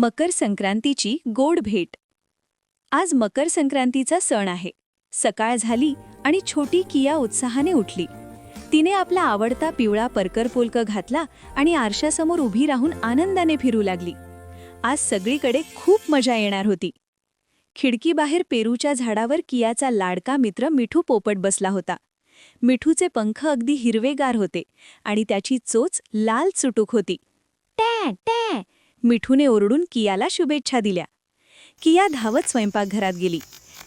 मकर संक्रांतीची गोड भेट. आज मकर संक्रांतीचा सण आहे. सकाळ झाली आणि छोटी किया उत्साहाने उठली. तिने आपला आवडता पिवळा परकर पोलक घातला आणि आरशासमोर उभी राहून आनंदाने फिरू लागली. आज सगळीकडे खूप मजा येणार होती. खिडकीबाहेर पेरूच्या झाडावर कियाचा लाडका मित्र मिठू पोपट बसला होता. मिठूचे पंख अगदी हिरवेगार होते आणि त्याची चोच लाल चुटूक होती. टॅ टॅ मिठूने ओरडून कियाला शुभेच्छा दिल्या. किया धावत स्वयंपाकघरात गेली.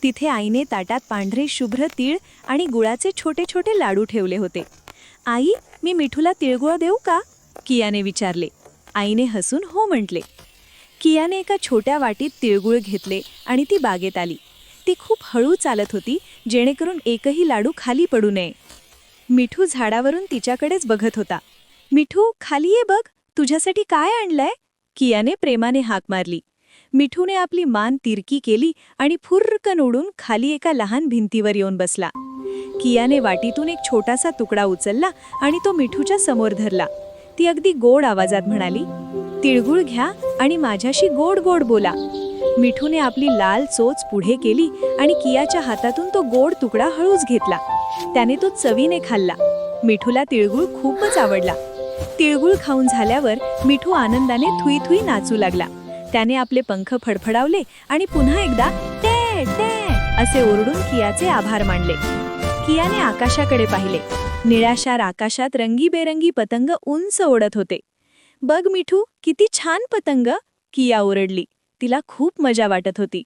तिथे आईने ताटात पांढरे शुभ्र तीळ आणि गुळाचे छोटे छोटे लाडू ठेवले होते. आई, मी मिठूला तिळगुळ देऊ का? कियाने विचारले. आईने हसून हो म्हटले. कियाने एका छोट्या वाटीत तिळगुळ घेतले आणि ती बागेत आली. ती खूप हळू चालत होती, जेणेकरून एकही लाडू खाली पडू नये. मिठू झाडावरून तिच्याकडेच बघत होता. मिठू, खाली ये बघ, तुझ्यासाठी काय आणलंय? कियाने प्रेमाने हाक मारली. मिठूने आपली मान तिरकी केली आणि फुर्रकन उडून खाली एका लहान भिंतीवर येऊन बसला. कियाने वाटीतून एक छोटासा तुकडा उचलला आणि तो मिठूच्या समोर धरला. ती अगदी गोड आवाजात म्हणाली, तिळगुळ घ्या आणि माझ्याशी गोड गोड बोला. मिठूने आपली लाल चोच पुढे केली आणि कियाच्या हातातून तो गोड तुकडा हळूच घेतला. त्याने तो चवीने खाल्ला. मिठूला तिळगुळ खूपच आवडला. तिळगुळ खाऊन झाल्यावर मिठू आनंदाने थुई थुई नाचू लागला. त्याने आपले पंख फडफडावले आणि पुन्हा एकदा टे टे असे ओरडून कियाचे आभार मानले. कियाने आकाशाकडे पाहिले. निळाशार आकाशात रंगीबेरंगी पतंग उंच ओढत होते. बघ मिठू, किती छान पतंग, किया ओरडली. तिला खूप मजा वाटत होती.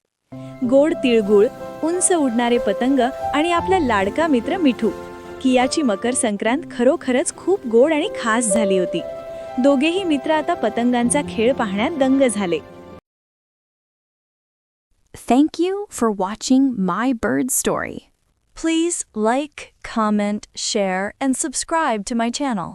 गोड तिळगुळ, उंच उडणारे पतंग आणि आपला लाडका मित्र मिठू. कियाची मकर संक्रांत खरोखरच खूप गोड आणि खास झाली होती. दोघेही मित्र आता पतंगांचा खेळ पाहण्यात दंग झाले. Thank you for watching My Bird Story. Please like, comment, share, and subscribe to my channel.